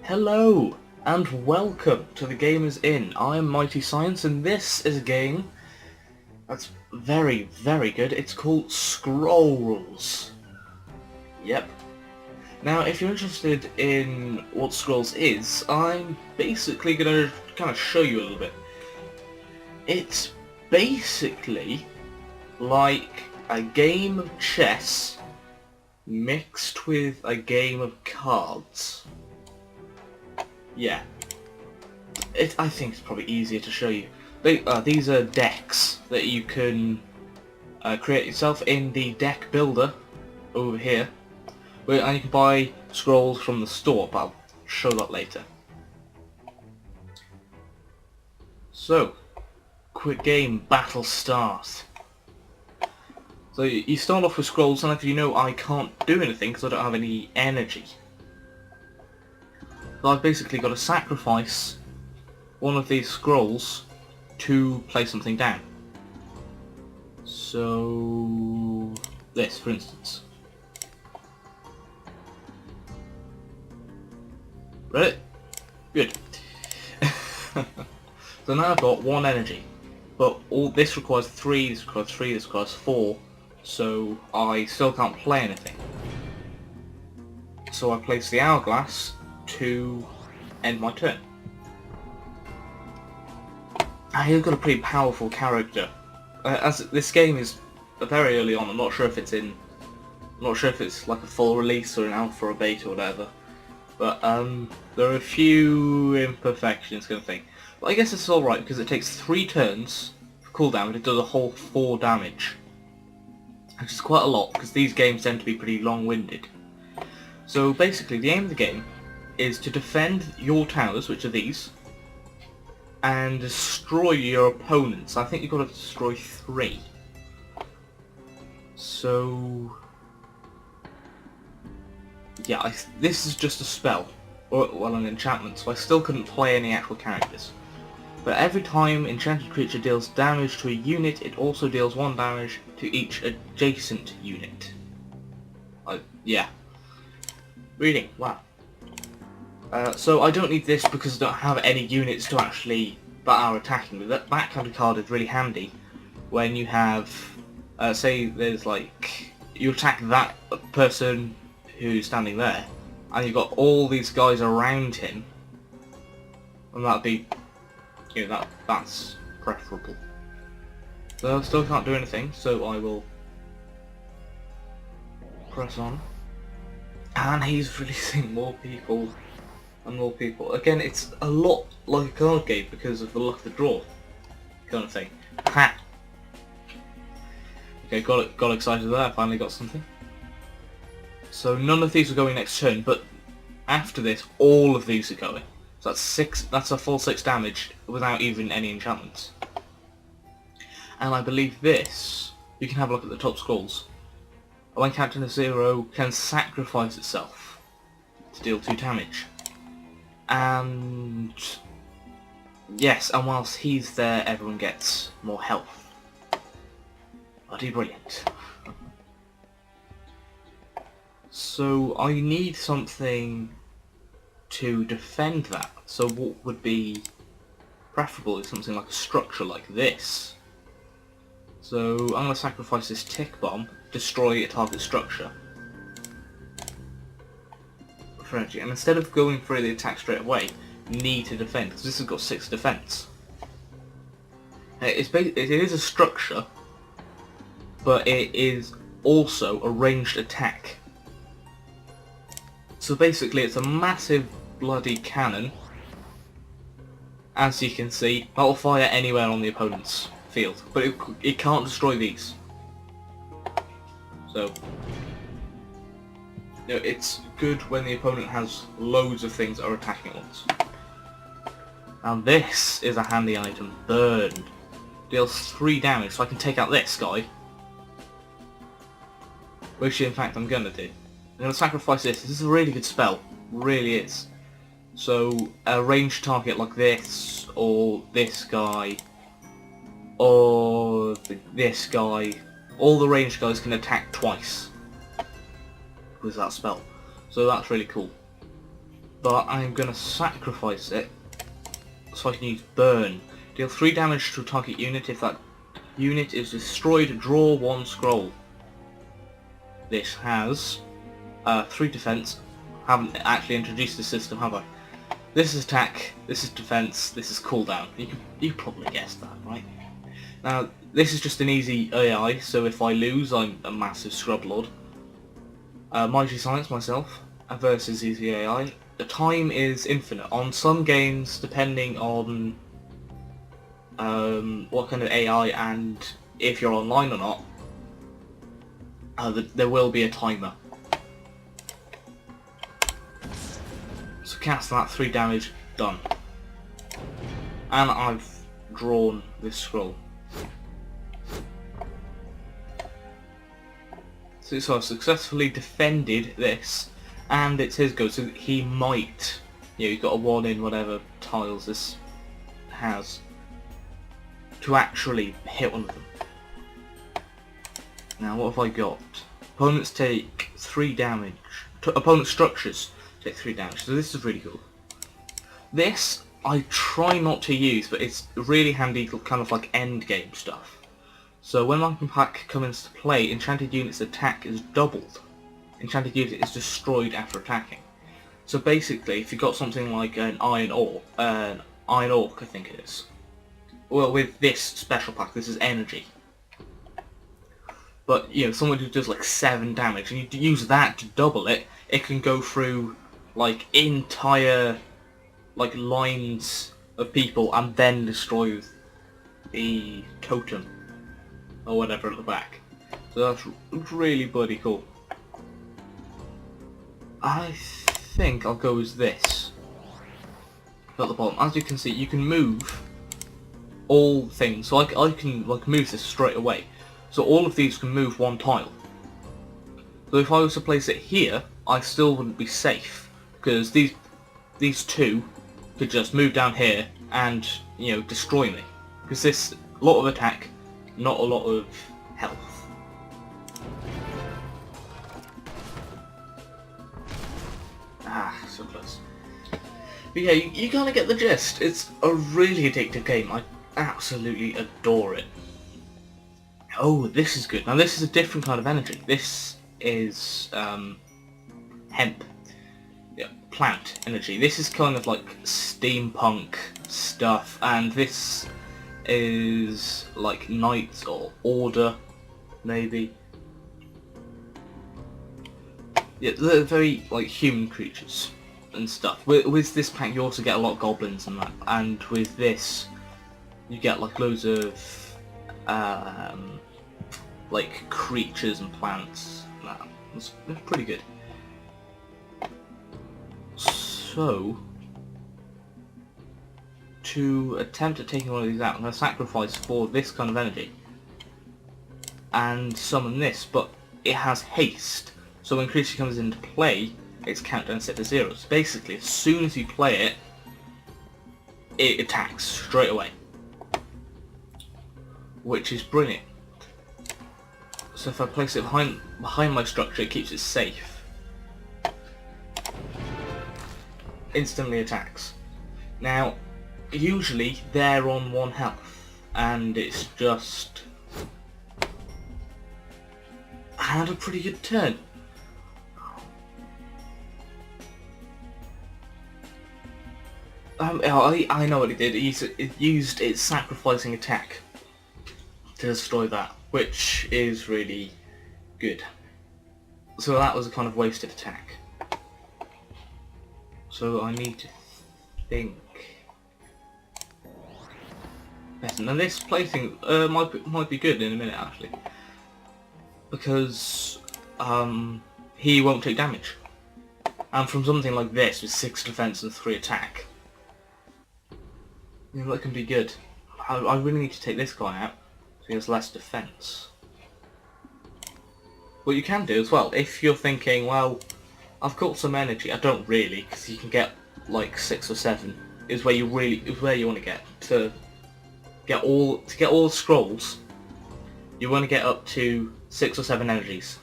Hello, and welcome to the Gamers Inn. I am Mighty Science, and this is a game that's very, very good. It's called Scrolls. Yep. Now, if you're interested in what Scrolls is, I'm basically going to kind of show you a little bit. It's basically like a game of chess mixed with a game of cards. Yeah. I think it's probably easier to show you. These are decks that you can create yourself in the deck builder over here. And you can buy scrolls from the store, but I'll show that later. So, quick game, battle start. So you start off with scrolls, and if you know I can't do anything because I don't have any energy. So I've basically got to sacrifice one of these scrolls to place something down. So this, for instance. Ready? Good. So now I've got one energy, but all this requires 3, this requires 3, this requires 4, so I still can't play anything. So I place the hourglass to end my turn. He's got a pretty powerful character. As this game is very early on, I'm not sure if it's like a full release or an alpha or a beta or whatever. But there are a few imperfections kind of thing. But I guess it's alright because it takes 3 turns for cooldown and it does a whole 4 damage. Which is quite a lot because these games tend to be pretty long-winded. So basically the aim of the game is to defend your towers, which are these, and destroy your opponents. I think you've got to destroy 3. So yeah, this is just a spell, or well, an enchantment, so I still couldn't play any actual characters. But every time enchanted creature deals damage to a unit, it also deals 1 damage to each adjacent unit. Yeah. Reading, wow. So I don't need this because I don't have any units to actually that are attacking me. That kind of card is really handy when you have, say there's like, you attack that person who's standing there, and you've got all these guys around him, and that'd be, you know, that's preferable. So I still can't do anything, so I will press on. And he's releasing more people and more people. Again, it's a lot like a card game because of the luck of the draw kind of thing. Ha! Okay, got excited there, I finally got something. So none of these are going next turn, but after this, all of these are going. So that's a full 6 damage without even any enchantments. And I believe this, you can have a look at the top scrolls. When Captain Zero can sacrifice itself to deal 2 damage. And yes, and whilst he's there, everyone gets more health. Bloody brilliant. So I need something to defend that. So what would be preferable is something like a structure like this. So I'm going to sacrifice this tick bomb, destroy a target structure. And instead of going for the attack straight away, you need to defend, because this has got 6 defense. It is a structure, but it is also a ranged attack. So basically it's a massive bloody cannon, as you can see, that will fire anywhere on the opponent's field, but it can't destroy these. So you know, it's good when the opponent has loads of things that are attacking at once. And this is a handy item, Burn. Deals 3 damage, so I can take out this guy. Which in fact I'm gonna do. I'm gonna sacrifice this. This is a really good spell, really is. So a ranged target like this, or this guy, or this guy, all the ranged guys can attack twice with that spell. So that's really cool. but I'm going to sacrifice it so I can use burn. Deal 3 damage to a target unit. If that unit is destroyed, draw 1 scroll. This has 3 defense. Haven't actually introduced the system, have I? This is attack, this is defense, this is cooldown. You probably guessed that, right? Now, this is just an easy AI, so if I lose, I'm a massive scrub lord. Mighty Science myself versus easy AI. The time is infinite. On some games, depending on what kind of AI and if you're online or not, there will be a timer. So cast that, 3 damage, done. And I've drawn this scroll. So I've successfully defended this, and it's his go, so he might, you've got a 1 in whatever tiles this has, to actually hit one of them. Now what have I got? Opponents take 3 damage. Opponent structures take 3 damage, so this is really cool. This I try not to use, but it's really handy, kind of like end game stuff. So when Lightning Pack comes into play, enchanted unit's attack is doubled. Enchanted unit is destroyed after attacking. So basically, if you've got something like an Iron Orc I think it is. Well, with this special pack, this is energy. But, someone who does like 7 damage, and you use that to double it, it can go through like entire lines of people and then destroy the totem or whatever at the back. So that's really bloody cool. I think I'll go as this at the bottom. As you can see, you can move all things, so I can move this straight away. So all of these can move 1 tile. So if I was to place it here, I still wouldn't be safe, because these 2 could just move down here and destroy me. Because this a lot of attack, not a lot of health. Ah, so close. But yeah, you kind of get the gist. It's a really addictive game. I absolutely adore it. Oh, this is good. Now this is a different kind of energy. This is hemp. Yeah, plant energy. This is kind of like steampunk stuff, and this is like knights or order, maybe. Yeah, they're very like human creatures and stuff. With this pack, you also get a lot of goblins and that, and with this, you get like loads of like creatures and plants. It's pretty good. So, to attempt at taking one of these out, I'm going to sacrifice for this kind of energy and summon this, but it has haste, so when creature comes into play, its countdown set to 0. So basically, as soon as you play it, it attacks straight away, which is brilliant. So if I place it behind my structure, it keeps it safe. Instantly attacks. Now, usually they're on 1 health, and it's just had a pretty good turn. I know what it did. It used its sacrificing attack to destroy that, which is really good. So that was a kind of wasted attack. So I need to think better. Now this plaything might be good in a minute actually, because he won't take damage, and from something like this with 6 defense and 3 attack, that can be good. I really need to take this guy out so he has less defense. What you can do as well, if you're thinking, well, I've got some energy, I don't really, because you can get like 6 or 7 is where you want to get to get all the scrolls. You want to get up to 6 or 7 energies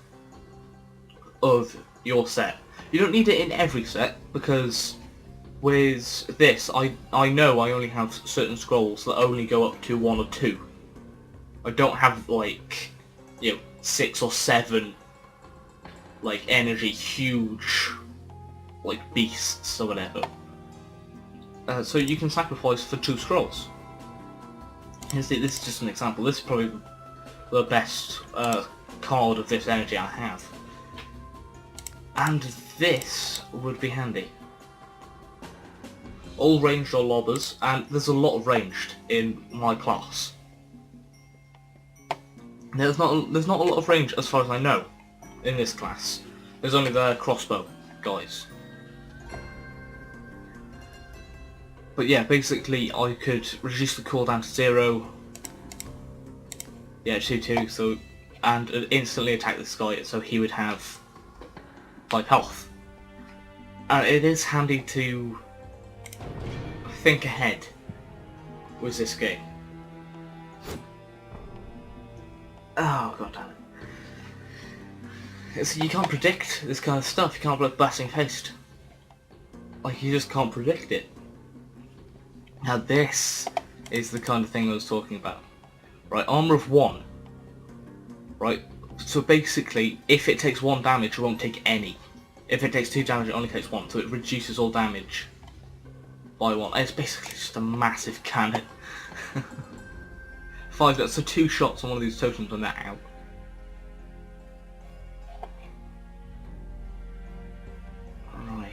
of your set. You don't need it in every set, because with this, I know I only have certain scrolls that only go up to 1 or 2. I don't have, like, 6 or 7, like, energy huge, like, beasts or whatever. So you can sacrifice for 2 scrolls. This is just an example. This is probably the best card of this energy I have. And this would be handy. All ranged or lobbers, and there's a lot of ranged in my class. There's not a lot of range as far as I know in this class. There's only the crossbow guys. But yeah, basically I could reduce the cooldown to 0. Yeah, 2-2, so and instantly attack this guy, so he would have 5 health. And it is handy to think ahead with this game. Oh, god damn it. So you can't predict this kind of stuff, you can't blow blasting haste. Like, you just can't predict it. Now this is the kind of thing I was talking about. Right, armor of 1. Right, so basically, if it takes 1 damage, it won't take any. If it takes 2 damage, it only takes 1, so it reduces all damage by 1. It's basically just a massive cannon. 5, so 2 shots on one of these totems and they're out. Right.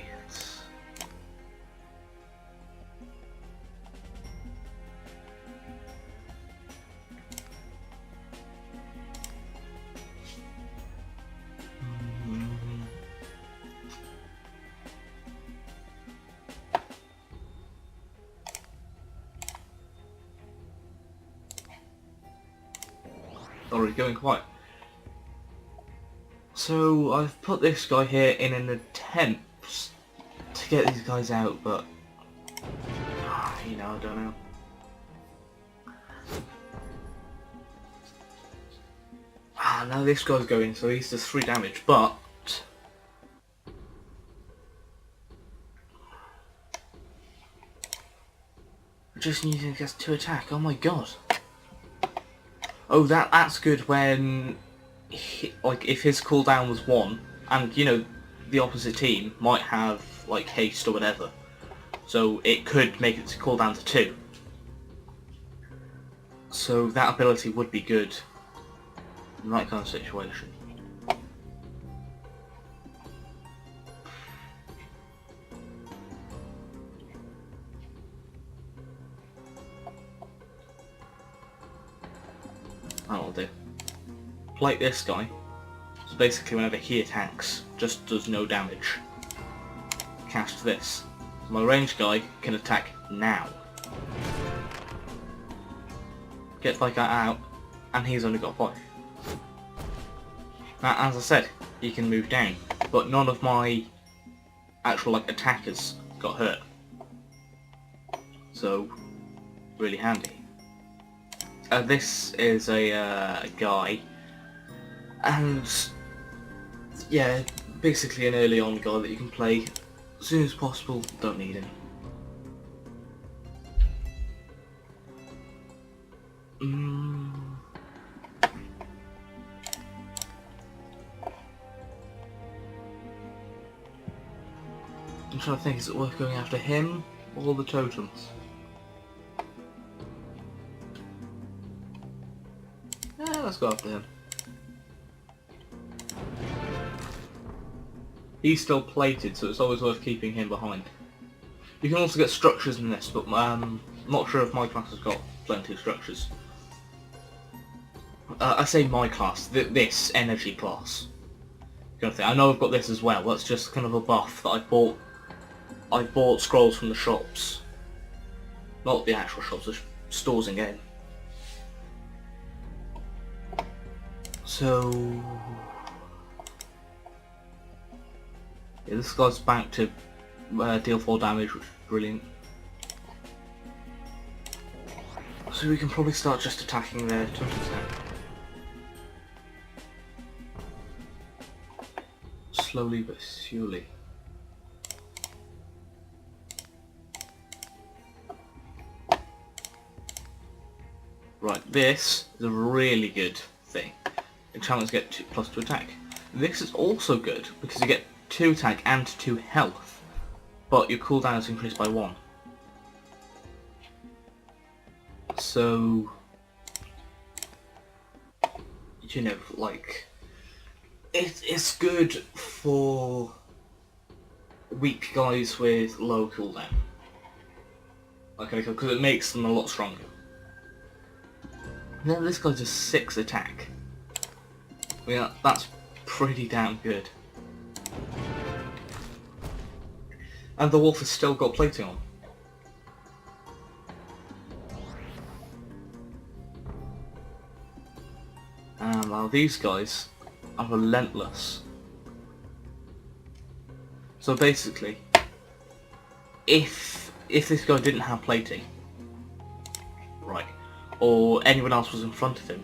Already going quiet. So I've put this guy here in an attempt to get these guys out, but I don't know. Now this guy's going, so he's just 3 damage, but just using it gets 2 attack. Oh my god. Oh, that's good when, like, if his cooldown was 1, and, the opposite team might have, like, haste or whatever, so it could make its cooldown to 2. So that ability would be good in that kind of situation. That'll do. Plate this guy, so basically whenever he attacks, just does no damage. Cast this. So my ranged guy can attack now. Get that guy out, and he's only got 5. Now, as I said, he can move down, but none of my actual, attackers got hurt. So, really handy. This is a guy, and yeah, basically an early on guy that you can play as soon as possible. Don't need him. I'm trying to think, is it worth going after him or the totems? Yeah, let's go after him. He's still plated, so it's always worth keeping him behind. You can also get structures in this, but I'm not sure if my class has got plenty of structures. I say my class, this energy class. Kind of thing. I know I've got this as well, that's just kind of a buff that I bought. I bought scrolls from the shops. Not the actual shops, the stores in game. So yeah, this guy's back to deal 4 damage, which is brilliant. So we can probably start just attacking their totems now. Slowly but surely. Right, this is a really good thing. Enchantments get +2 attack. This is also good because you get 2 attack and 2 health, but your cooldown is increased by 1. So, you know, like, it's good for weak guys with low cooldown. Okay, because it makes them a lot stronger. Then this guy does 6 attack. I mean, that's pretty damn good. And the wolf has still got plating on. And now these guys are relentless. So basically, if this guy didn't have plating, right, or anyone else was in front of him,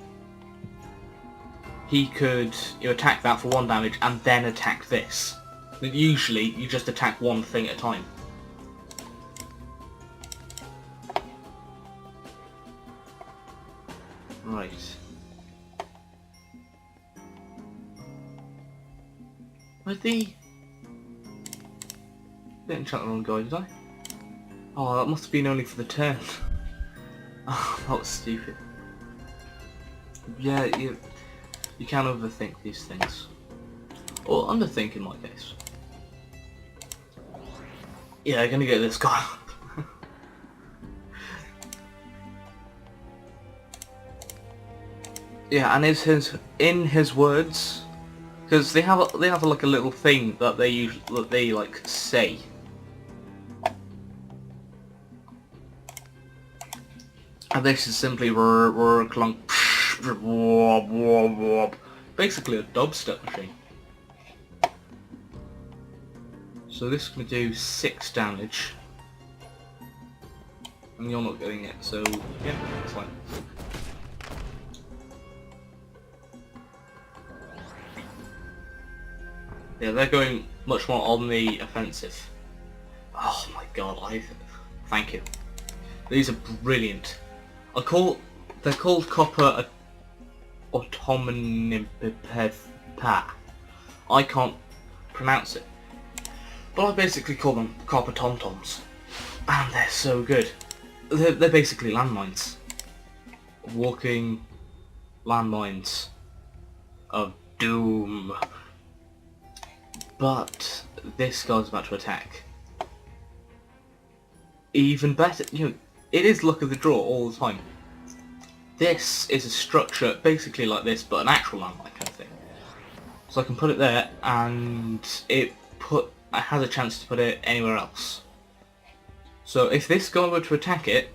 he could attack that for 1 damage and then attack this. But usually you just attack one thing at a time. Right. Where'd the... Didn't enchant the wrong guy, did I? Oh, that must have been only for the turn. Oh, that was stupid. Yeah, you can overthink these things. Or underthink in my case. Yeah, I'm gonna get this guy. Yeah, and in his words, because they have like a little thing that they like say. And this is simply clunk, basically a dubstep machine. So this is going to do 6 damage, and you're not getting it, so yeah, that's fine. Yeah, they're going much more on the offensive. Oh my god, thank you. These are brilliant. They're called copper automonimpipa. I can't pronounce it, but I basically call them copper tom-toms, and they're so good. They're basically landmines, walking landmines of doom. But this guy's about to attack. Even better, it is luck of the draw all the time. This is a structure basically like this, but an actual landmine kind of thing. So I can put it there, and it has a chance to put it anywhere else. So if this guy were to attack it,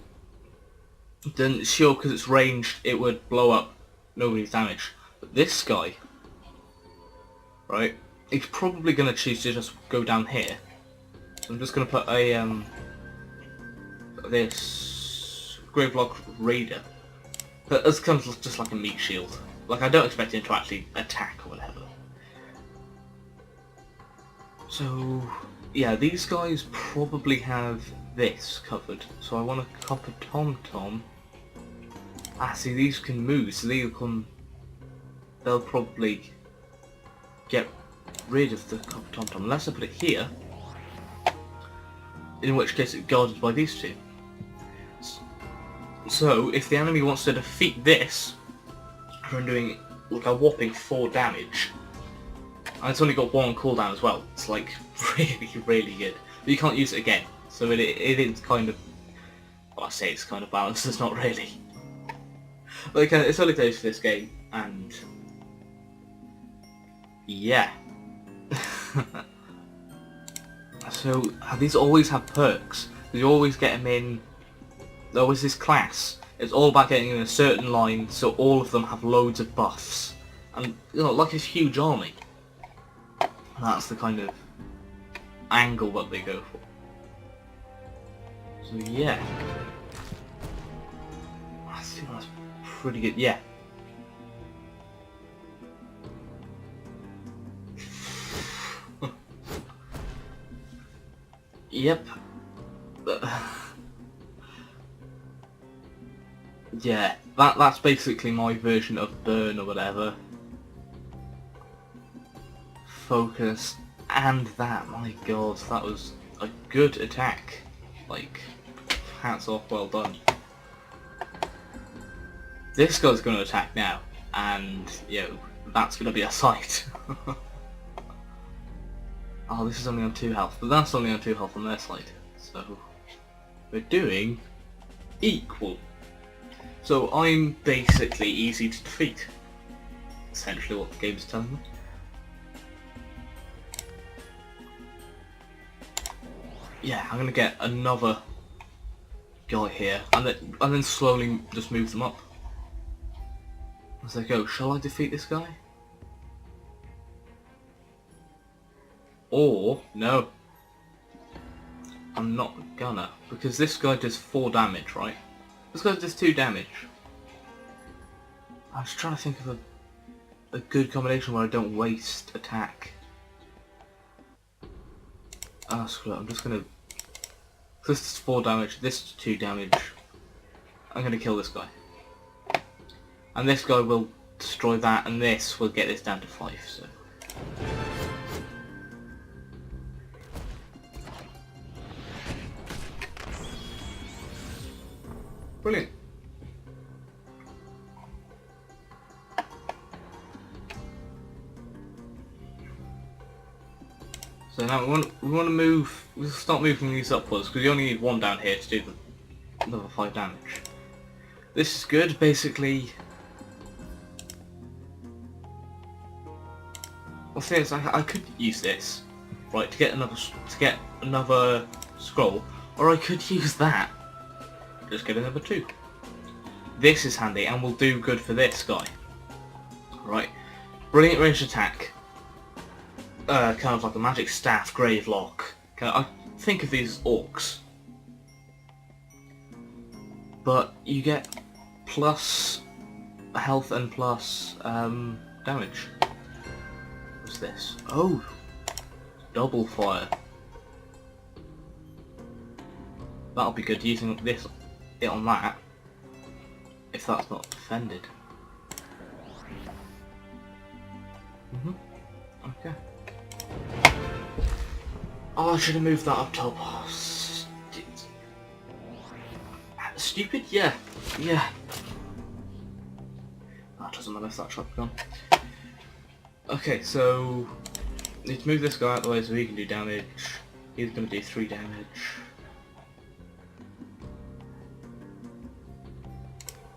then sure, because it's ranged, it would blow up nobody's damage. But this guy, right, he's probably going to choose to just go down here. So I'm just going to put a this Gravelog Raider. It's kind of just like a meat shield. Like, I don't expect him to actually attack or whatever. So yeah, these guys probably have this covered. So I want a copper tom-tom. Ah, see, these can move, so they'll probably get rid of the copper tom-tom, unless I put it here, in which case it's guarded by these two. So if the enemy wants to defeat this, I'm doing like a whopping 4 damage, and it's only got 1 cooldown as well. It's like really, really good. But you can't use it again, so it is kind of, well, I say it's kind of balanced, it's not really. But it's early days for this game, and yeah. So these always have perks. You always get them in. There always this class. It's all about getting in a certain line, so all of them have loads of buffs, and like a huge army. That's the kind of angle that they go for. So yeah, I think that's pretty good. Yeah. Yep. Yeah, that's basically my version of burn or whatever. Focus, and that, my god, that was a good attack. Like, hats off, well done. This guy's going to attack now, and, that's going to be a sight. Oh, this is only on 2 health, but that's only on 2 health on their side. So, we're doing equal. So I'm basically easy to defeat. Essentially what the game is telling me. Yeah, I'm going to get another guy here, and then slowly just move them up. As I go, shall I defeat this guy? Or, no. I'm not gonna, because this guy does 4 damage, right? This guy does 2 damage. I was trying to think of a good combination where I don't waste attack. Ah, screw it, I'm just gonna... This is 4 damage, this is 2 damage. I'm gonna kill this guy. And this guy will destroy that, and this will get this down to 5, so... Brilliant. So now we want to move. We'll start moving these upwards because you only need 1 down here to do another 5 damage. This is good. Basically, well, see, I could use this, right, to get another scroll, or I could use that. Just get another 2. This is handy and will do good for this guy. Right, brilliant ranged attack. Kind of like a magic staff, grave lock. I think of these orcs, but you get plus health and plus damage. What's this? Oh, double fire. That'll be good using it on that, if that's not defended. Okay. Oh, I should have moved that up top. Oh, stupid? Yeah. Yeah. That doesn't matter if that shot's gone. Okay, so need to move this guy out of the way so he can do damage. He's going to do 3 damage.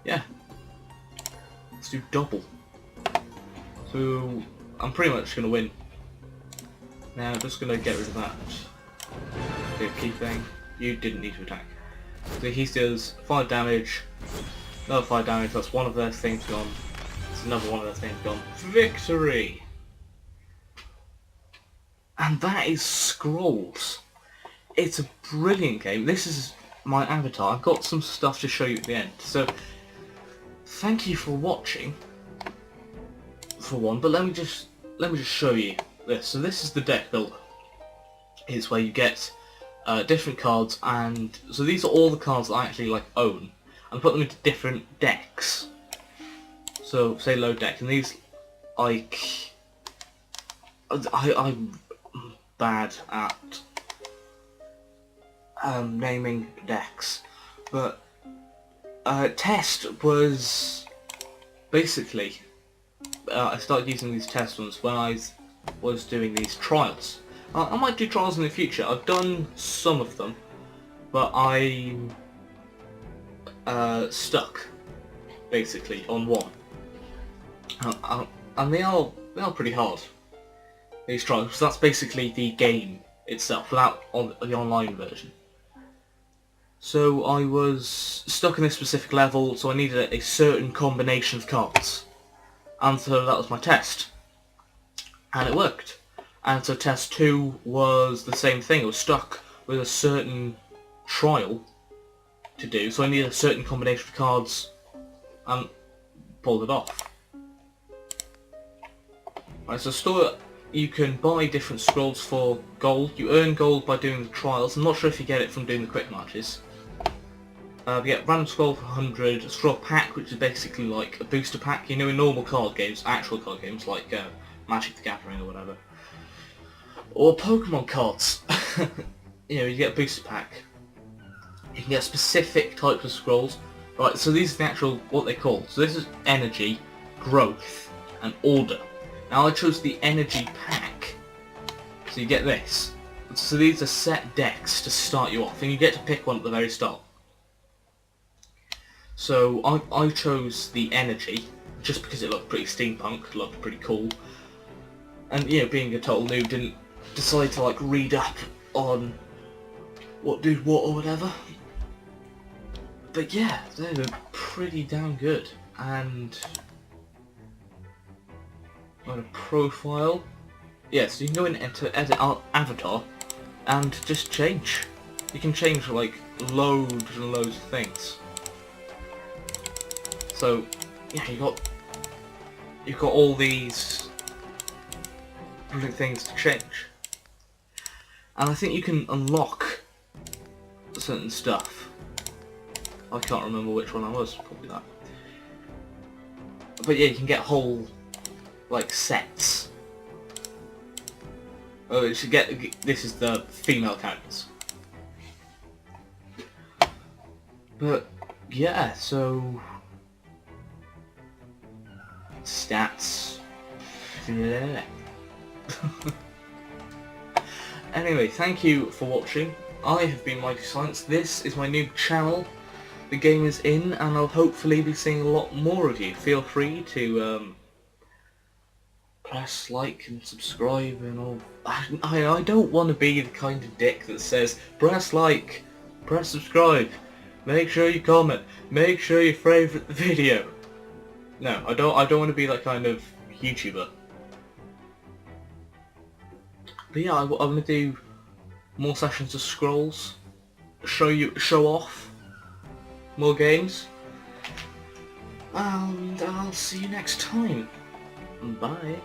Yeah. Let's do double. So I'm pretty much going to win. Now I'm just going to get rid of that. The key thing. You didn't need to attack. So he does 5 damage. Another 5 damage. That's one of their things gone. That's another one of their things gone. Victory! And that is Scrolls. It's a brilliant game. This is my avatar. I've got some stuff to show you at the end. So thank you for watching. For one, but let me just show you this. So this is the deck builder. It's where you get different cards, and so these are all the cards that I actually own, and put them into different decks. So say load deck, and these I'm bad at naming decks, but test was basically. I started using these test ones when I was doing these trials. I might do trials in the future. I've done some of them, but I'm stuck basically on one, and they are pretty hard. These trials, because that's basically the game itself, without the online version. So I was stuck in this specific level, so I needed a certain combination of cards. And so that was my test. And it worked. And so test 2 was the same thing. I was stuck with a certain trial to do, so I needed a certain combination of cards and pulled it off. Right, so you can buy different scrolls for gold. You earn gold by doing the trials. I'm not sure if you get it from doing the quick matches. We get random scroll for 100, a scroll pack, which is basically like a booster pack, you know, in normal card games, actual card games, like Magic the Gathering or whatever. Or Pokemon cards. You know, you get a booster pack. You can get specific types of scrolls. Right, so these are the actual, what they call. So this is energy, growth, and order. Now I chose the energy pack. So you get this. So these are set decks to start you off, and you get to pick one at the very start. So I chose the energy, just because it looked pretty steampunk, looked pretty cool. And, you know, being a total noob, didn't decide to, like, read up on what did what or whatever. But yeah, they were pretty damn good. And on a profile, yeah, so you can go in to edit our avatar and just change. You can change like loads and loads of things. So yeah, you've got all these different things to change, and I think you can unlock certain stuff. I can't remember which one I was, probably that. But yeah, you can get whole, like, sets. Oh, you should get, this is the female characters. But, yeah, so... Stats. Anyway, thank you for watching. I have been Mighty Science. This is my new channel. The game is in, and I'll hopefully be seeing a lot more of you. Feel free to press like and subscribe and all. I don't want to be the kind of dick that says press like, press subscribe, make sure you comment, make sure you favourite the video. No, I don't want to be that kind of YouTuber. But yeah, I'm gonna do more sessions of Scrolls, show off more games, and I'll see you next time. Bye.